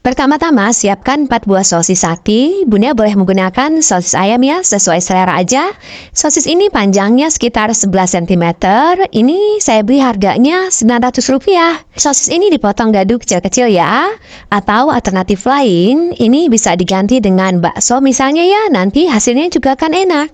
Pertama-tama, siapkan 4 buah sosis sapi. Bunda boleh menggunakan sosis ayam ya, sesuai selera aja. Sosis ini panjangnya sekitar 11 cm. Ini saya beli harganya Rp900. Sosis ini dipotong dadu kecil-kecil ya. Atau alternatif lain, ini bisa diganti dengan bakso misalnya ya, nanti hasilnya juga akan enak.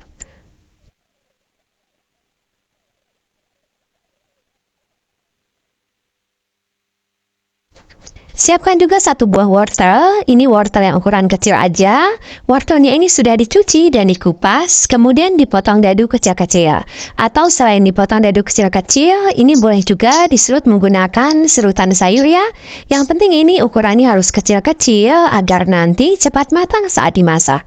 Siapkan juga 1 buah wortel. Ini wortel yang ukuran kecil aja. Wortelnya ini sudah dicuci dan dikupas, kemudian dipotong dadu kecil-kecil. Atau selain dipotong dadu kecil-kecil, ini boleh juga diserut menggunakan serutan sayur ya. Yang penting ini ukurannya harus kecil-kecil agar nanti cepat matang saat dimasak.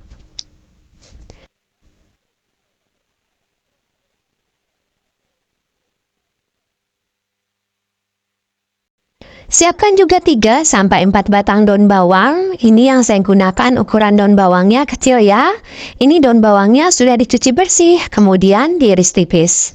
Siapkan juga 3 sampai 4 batang daun bawang. Ini yang saya gunakan ukuran daun bawangnya kecil ya. Ini daun bawangnya sudah dicuci bersih, kemudian diiris tipis.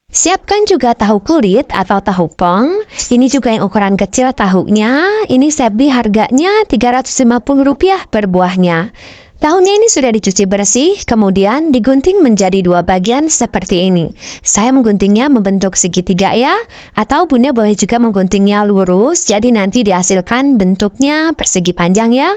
Siapkan juga tahu kulit atau tahu pong. Ini juga yang ukuran kecil tahunya. Ini saya beli harganya Rp350 per buahnya. Tahunya ini sudah dicuci bersih, kemudian digunting menjadi 2 bagian seperti ini. Saya mengguntingnya membentuk segitiga ya, atau bunda boleh juga mengguntingnya lurus, jadi nanti dihasilkan bentuknya persegi panjang ya.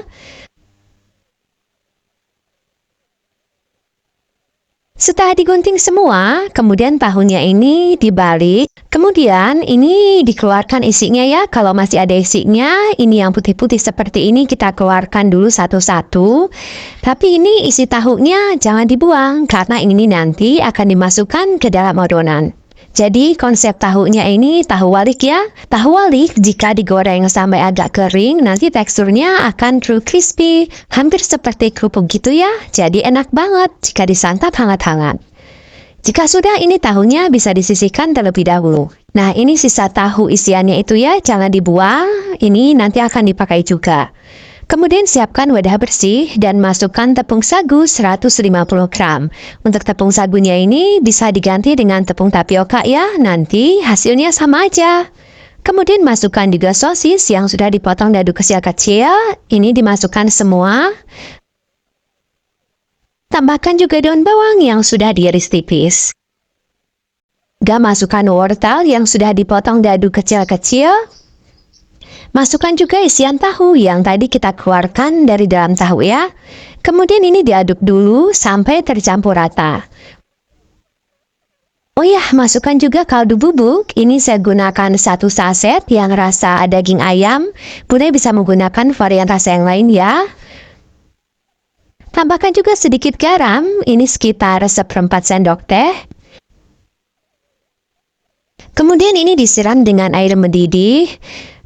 Setelah digunting semua, kemudian tahunya ini dibalik. Kemudian ini dikeluarkan isinya ya. Kalau masih ada isinya, ini yang putih-putih seperti ini kita keluarkan dulu satu-satu. Tapi ini isi tahunya jangan dibuang karena ini nanti akan dimasukkan ke dalam adonan. Jadi konsep tahunya ini tahu walik ya. Tahu walik jika digoreng sampai agak kering, nanti teksturnya akan true crispy. Hampir seperti kerupuk gitu ya. Jadi enak banget jika disantap hangat-hangat. Jika sudah ini tahunya bisa disisihkan terlebih dahulu. Nah ini sisa tahu isiannya itu ya, jangan dibuang. Ini nanti akan dipakai juga. Kemudian siapkan wadah bersih dan masukkan tepung sagu 150 gram. Untuk tepung sagunya ini bisa diganti dengan tepung tapioka ya, nanti hasilnya sama aja. Kemudian masukkan juga sosis yang sudah dipotong dadu kecil-kecil, ini dimasukkan semua. Tambahkan juga daun bawang yang sudah diiris tipis. Masukkan wortel yang sudah dipotong dadu kecil-kecil. Masukkan juga isian tahu yang tadi kita keluarkan dari dalam tahu ya. Kemudian ini diaduk dulu sampai tercampur rata. Oh ya, masukkan juga kaldu bubuk. Ini saya gunakan 1 saset yang rasa daging ayam. Bunda bisa menggunakan varian rasa yang lain ya. Tambahkan juga sedikit garam. Ini sekitar 1/4 sendok teh. Kemudian ini disiram dengan air mendidih.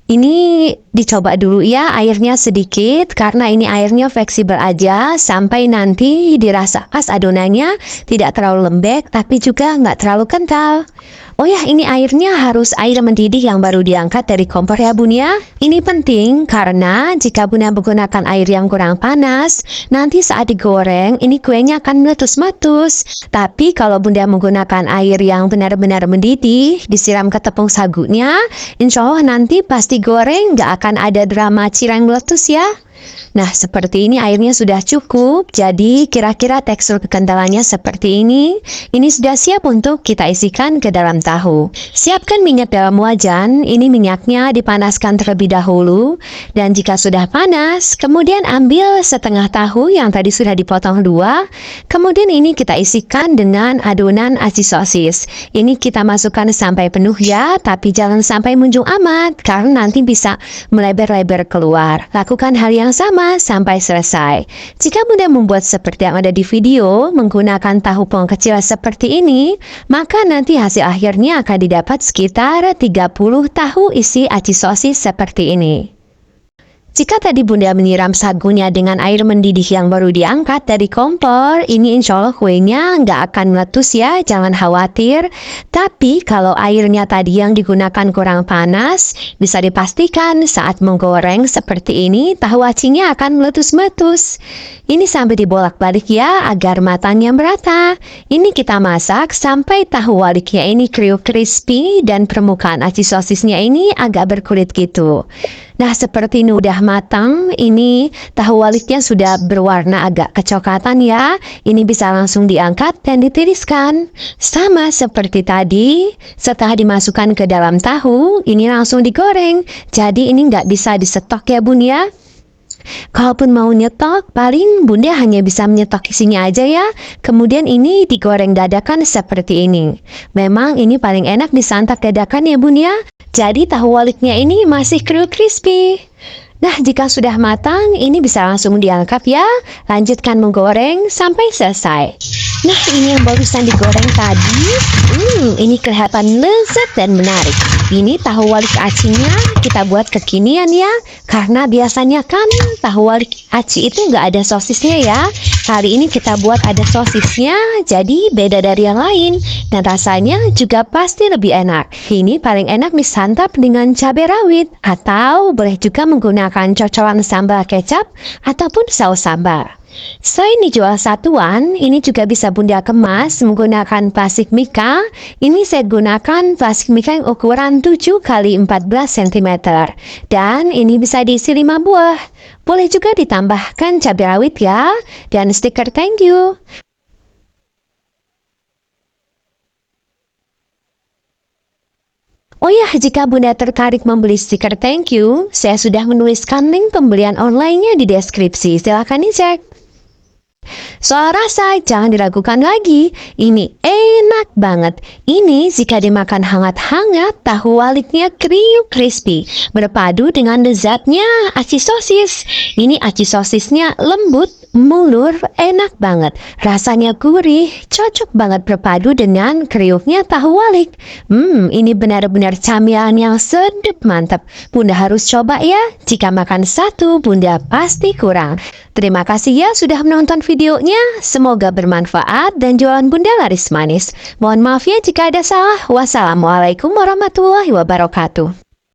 Ini dicoba dulu ya airnya sedikit karena ini airnya fleksibel aja sampai nanti dirasa pas adonannya tidak terlalu lembek tapi juga nggak terlalu kental. Oh ya, ini airnya harus air mendidih yang baru diangkat dari kompor ya bun ya. Ini penting karena jika bunda menggunakan air yang kurang panas, nanti saat digoreng ini kuenya akan meletus-meletus. Tapi kalau bunda menggunakan air yang benar-benar mendidih, disiram ke tepung sagunya, insya Allah nanti pasti goreng nggak akan ada drama cireng meletus ya. Nah, seperti ini airnya sudah cukup, jadi kira-kira tekstur kekentalannya seperti ini. Ini sudah siap untuk kita isikan ke dalam tahu. Siapkan minyak dalam wajan, ini minyaknya dipanaskan terlebih dahulu. Dan jika sudah panas, kemudian ambil setengah tahu yang tadi sudah dipotong 2. Kemudian ini kita isikan dengan adonan aci sosis. Ini kita masukkan sampai penuh ya, tapi jangan sampai munjung amat, karena nanti bisa melebar-lebar keluar. Lakukan hal yang sama sampai selesai. Jika bunda membuat seperti yang ada di video, menggunakan tahu pong kecil seperti ini, maka nanti hasil akhirnya akan didapat sekitar 30 tahu isi aci sosis seperti ini. Jika tadi Bunda menyiram sagunya dengan air mendidih yang baru diangkat dari kompor, ini insya Allah kuenya nggak akan meletus ya, jangan khawatir. Tapi kalau airnya tadi yang digunakan kurang panas, bisa dipastikan saat menggoreng seperti ini, tahu acinya akan meletus-meletus. Ini sampai dibolak-balik ya, agar matangnya merata. Ini kita masak sampai tahu waliknya ini kriuk crispy dan permukaan aci sosisnya ini agak berkulit gitu. Nah, seperti ini udah matang, ini tahu waliknya sudah berwarna agak kecoklatan ya. Ini bisa langsung diangkat dan ditiriskan. Sama seperti tadi, setelah dimasukkan ke dalam tahu, ini langsung digoreng. Jadi ini nggak bisa disetok ya Bun ya. Kalaupun mau nyetok, paling Bunda hanya bisa menyetok isinya aja ya. Kemudian ini digoreng dadakan seperti ini. Memang ini paling enak disantap dadakan ya Bun ya. Jadi tahu waliknya ini masih kriuk crispy. Nah, jika sudah matang, ini bisa langsung diangkat ya. Lanjutkan menggoreng sampai selesai. Nah, ini yang barusan digoreng tadi. Ini kelihatan lezat dan menarik. Ini tahu walik acinya kita buat kekinian ya. Karena biasanya kan tahu walik aci itu nggak ada sosisnya ya. Kali ini kita buat ada sosisnya, jadi beda dari yang lain. Dan rasanya juga pasti lebih enak. Ini paling enak disantap dengan cabai rawit. Atau boleh juga menggunakan cocolan sambal kecap ataupun saus sambal. Selain dijual satuan, ini juga bisa Bunda kemas menggunakan plastik mika. Ini saya gunakan plastik mika yang ukuran 7 x 14 cm. Dan ini bisa diisi 5 buah. Boleh juga ditambahkan cabai rawit ya. Dan stiker thank you. Oh ya, jika Bunda tertarik membeli stiker thank you, saya sudah menuliskan link pembelian online-nya di deskripsi. Silahkan dicek. Soal rasa, jangan diragukan lagi. Ini enak banget. Ini jika dimakan hangat-hangat, tahu waliknya kriuk crispy. Berpadu dengan lezatnya aci sosis. Ini aci sosisnya lembut, mulur, enak banget. Rasanya gurih, cocok banget berpadu dengan kriuknya tahu walik. Ini benar-benar camilan yang sedap mantap. Bunda harus coba ya. Jika makan satu, Bunda pasti kurang. Terima kasih ya sudah menonton videonya. Semoga bermanfaat dan jualan Bunda laris manis. Mohon maaf ya jika ada salah. Wassalamualaikum warahmatullahi wabarakatuh.